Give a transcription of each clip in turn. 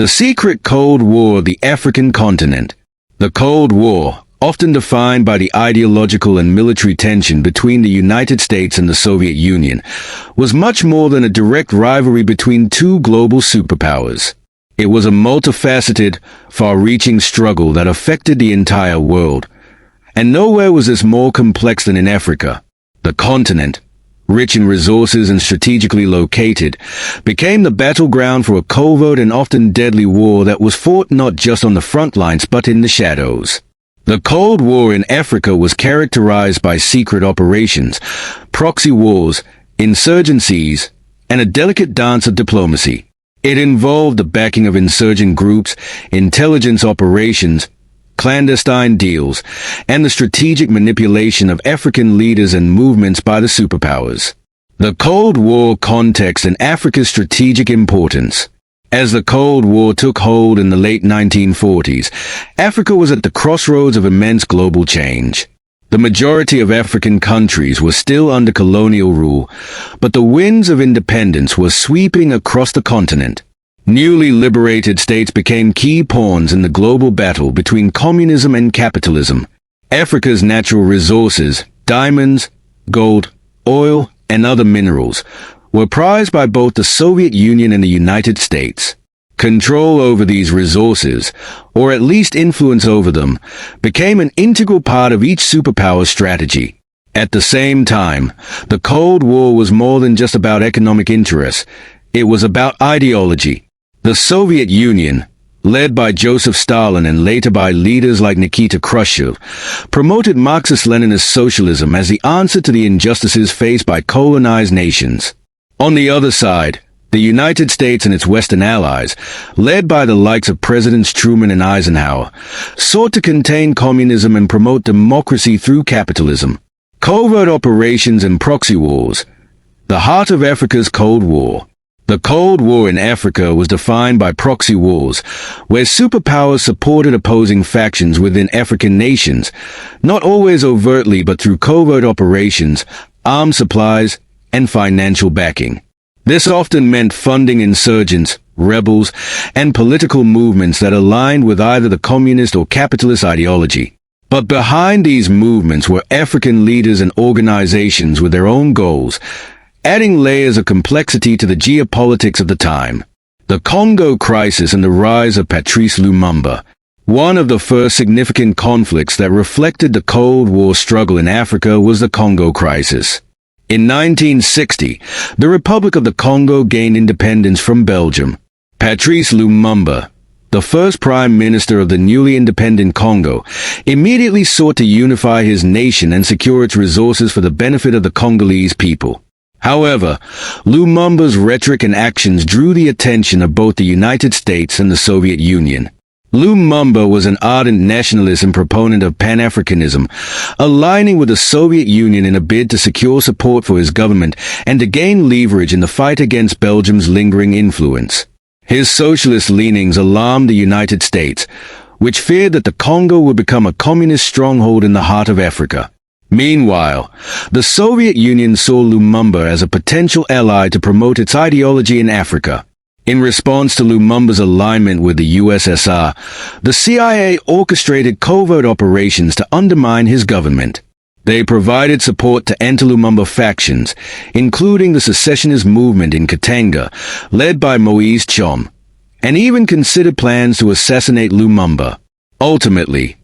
The secret Cold War of the African continent. The Cold War, often defined by the ideological and military tension between the United States and the Soviet Union, was much more than a direct rivalry between two global superpowers. It was a multifaceted, far-reaching struggle that affected the entire world. And nowhere was this more complex than in Africa. The continent, rich in resources and strategically located, became the battleground for a covert and often deadly war that was fought not just on the front lines but in the shadows. The Cold War in Africa was characterized by secret operations, proxy wars, insurgencies, and a delicate dance of diplomacy. It involved the backing of insurgent groups, intelligence operations, clandestine deals, and the strategic manipulation of African leaders and movements by the superpowers. The Cold War context and Africa's strategic importance. As the Cold War took hold in the late 1940s, Africa was at the crossroads of immense global change. The majority of African countries were still under colonial rule, but the winds of independence were sweeping across the continent. Newly liberated states became key pawns in the global battle between communism and capitalism. Africa's natural resources, diamonds, gold, oil, and other minerals, were prized by both the Soviet Union and the United States. Control over these resources, or at least influence over them, became an integral part of each superpower's strategy. At the same time, the Cold War was more than just about economic interests. It was about ideology. The Soviet Union, led by Joseph Stalin and later by leaders like Nikita Khrushchev, promoted Marxist-Leninist socialism as the answer to the injustices faced by colonized nations. On the other side, the United States and its Western allies, led by the likes of Presidents Truman and Eisenhower, sought to contain communism and promote democracy through capitalism. Covert operations and proxy wars. The heart of Africa's Cold War. The Cold War in Africa was defined by proxy wars, where superpowers supported opposing factions within African nations, not always overtly but through covert operations, arms supplies, and financial backing. This often meant funding insurgents, rebels, and political movements that aligned with either the communist or capitalist ideology. But behind these movements were African leaders and organizations with their own goals, adding layers of complexity to the geopolitics of the time. The Congo crisis and the rise of Patrice Lumumba. One of the first significant conflicts that reflected the Cold War struggle in Africa was the Congo crisis. In 1960, the Republic of the Congo gained independence from Belgium. Patrice Lumumba, the first prime minister of the newly independent Congo, immediately sought to unify his nation and secure its resources for the benefit of the Congolese people. However, Lumumba's rhetoric and actions drew the attention of both the United States and the Soviet Union. Lumumba was an ardent nationalist and proponent of Pan-Africanism, aligning with the Soviet Union in a bid to secure support for his government and to gain leverage in the fight against Belgium's lingering influence. His socialist leanings alarmed the United States, which feared that the Congo would become a communist stronghold in the heart of Africa. Meanwhile, the Soviet Union saw Lumumba as a potential ally to promote its ideology in Africa. In response to Lumumba's alignment with the USSR, the CIA orchestrated covert operations to undermine his government. They provided support to anti-Lumumba factions, including the secessionist movement in Katanga, led by Moise Tshom, and even considered plans to assassinate Lumumba. Ultimately,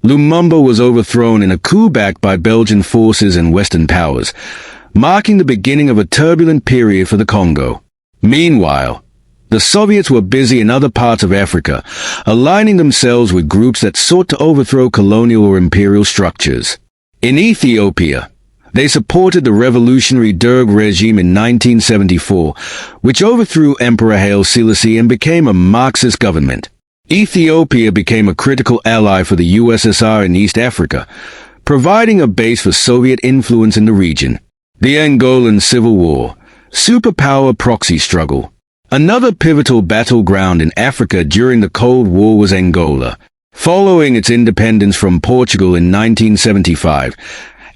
Lumumba was overthrown in a coup backed by Belgian forces and Western powers, marking the beginning of a turbulent period for the Congo. Meanwhile, the Soviets were busy in other parts of Africa, aligning themselves with groups that sought to overthrow colonial or imperial structures. In Ethiopia, they supported the revolutionary Derg regime in 1974, which overthrew Emperor Haile Selassie and became a Marxist government. Ethiopia became a critical ally for the USSR in East Africa, providing a base for Soviet influence in the region. The Angolan Civil War, superpower proxy struggle. Another pivotal battleground in Africa during the Cold War was Angola. Following its independence from Portugal in 1975,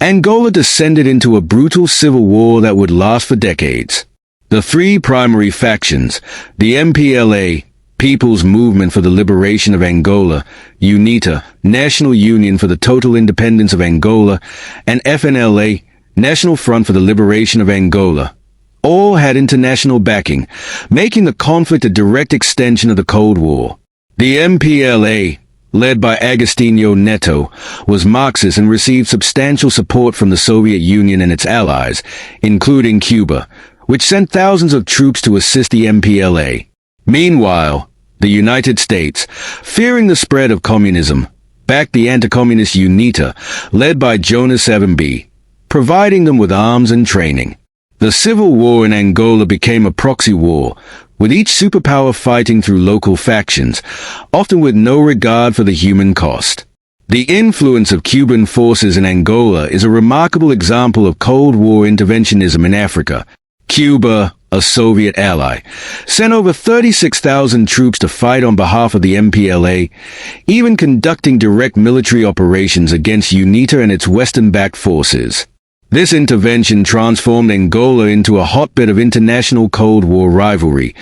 Angola descended into a brutal civil war that would last for decades. The three primary factions, the MPLA, People's Movement for the Liberation of Angola, UNITA, National Union for the Total Independence of Angola, and FNLA, National Front for the Liberation of Angola, all had international backing, making the conflict a direct extension of the Cold War. The MPLA, led by Agostinho Neto, was Marxist and received substantial support from the Soviet Union and its allies, including Cuba, which sent thousands of troops to assist the MPLA. Meanwhile, the United States, fearing the spread of communism, backed the anti-communist UNITA, led by Jonas Savimbi, providing them with arms and training. The civil war in Angola became a proxy war, with each superpower fighting through local factions, often with no regard for the human cost. The influence of Cuban forces in Angola is a remarkable example of Cold War interventionism in Africa. Cuba, a Soviet ally, sent over 36,000 troops to fight on behalf of the MPLA, even conducting direct military operations against UNITA and its Western-backed forces. This intervention transformed Angola into a hotbed of international Cold War rivalry,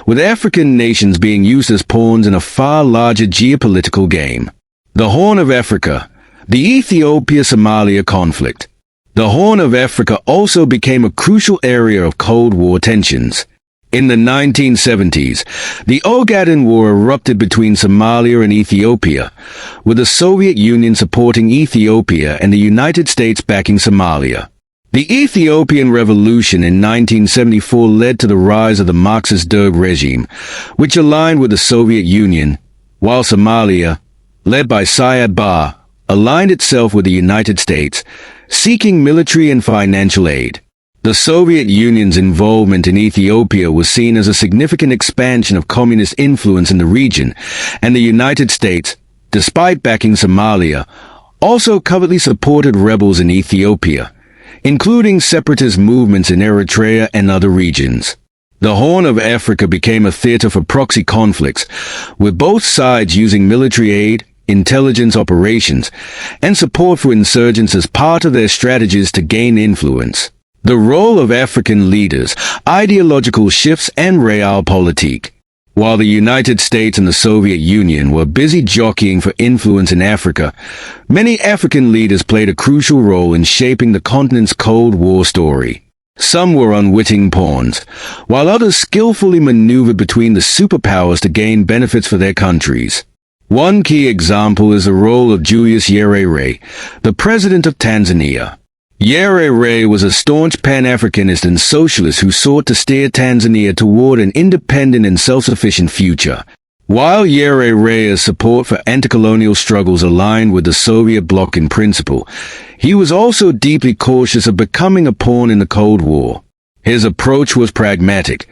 with African nations being used as pawns in a far larger geopolitical game. The Horn of Africa, the Ethiopia-Somalia conflict. The Horn of Africa also became a crucial area of Cold War tensions. In the 1970s, the Ogaden War erupted between Somalia and Ethiopia, with the Soviet Union supporting Ethiopia and the United States backing Somalia. The Ethiopian Revolution in 1974 led to the rise of the Marxist Derg regime, which aligned with the Soviet Union, while Somalia, led by Siad Barre, aligned itself with the United States, seeking military and financial aid. The Soviet Union's involvement in Ethiopia was seen as a significant expansion of communist influence in the region, and the United States, despite backing Somalia, also covertly supported rebels in Ethiopia, including separatist movements in Eritrea and other regions. The Horn of Africa became a theater for proxy conflicts, with both sides using military aid, intelligence operations, and support for insurgents as part of their strategies to gain influence. The role of African leaders, ideological shifts, and realpolitik. While the United States and the Soviet Union were busy jockeying for influence in Africa, many African leaders played a crucial role in shaping the continent's Cold War story. Some were unwitting pawns, while others skillfully maneuvered between the superpowers to gain benefits for their countries. One key example is the role of Julius Nyerere, the president of Tanzania. Nyerere was a staunch Pan-Africanist and socialist who sought to steer Tanzania toward an independent and self-sufficient future. While Nyerere's support for anti-colonial struggles aligned with the Soviet bloc in principle, he was also deeply cautious of becoming a pawn in the Cold War. His approach was pragmatic.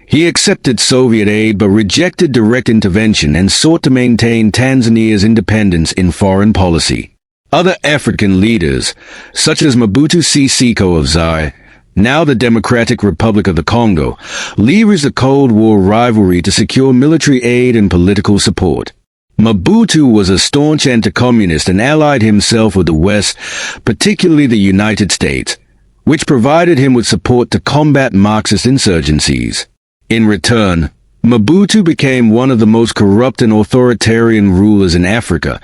He accepted Soviet aid but rejected direct intervention and sought to maintain Tanzania's independence in foreign policy. Other African leaders, such as Mobutu Seko of Zaire, now the Democratic Republic of the Congo, leveraged the Cold War rivalry to secure military aid and political support. Mobutu was a staunch anti-communist and allied himself with the West, particularly the United States, which provided him with support to combat Marxist insurgencies. In return, Mobutu became one of the most corrupt and authoritarian rulers in Africa,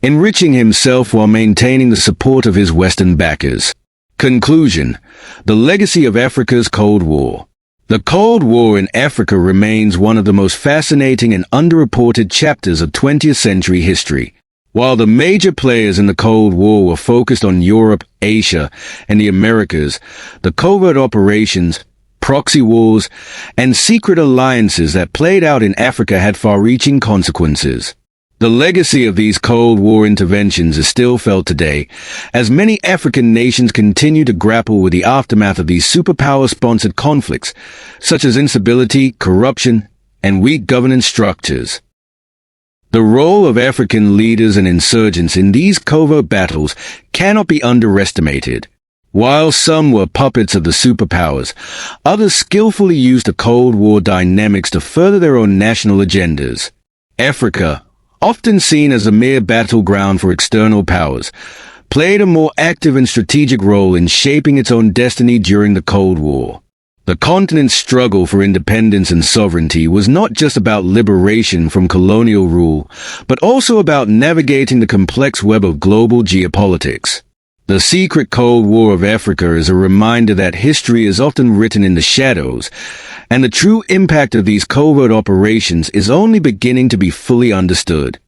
enriching himself while maintaining the support of his Western backers. Conclusion: the legacy of Africa's Cold War. The Cold War in Africa remains one of the most fascinating and underreported chapters of 20th century history. While the major players in the Cold War were focused on Europe, Asia, and the Americas, the covert operations, proxy wars, and secret alliances that played out in Africa had far-reaching consequences. The legacy of these Cold War interventions is still felt today, as many African nations continue to grapple with the aftermath of these superpower-sponsored conflicts, such as instability, corruption, and weak governance structures. The role of African leaders and insurgents in these covert battles cannot be underestimated. While some were puppets of the superpowers, others skillfully used the Cold War dynamics to further their own national agendas. Africa, often seen as a mere battleground for external powers, played a more active and strategic role in shaping its own destiny during the Cold War. The continent's struggle for independence and sovereignty was not just about liberation from colonial rule, but also about navigating the complex web of global geopolitics. The secret Cold War of Africa is a reminder that history is often written in the shadows, and the true impact of these covert operations is only beginning to be fully understood.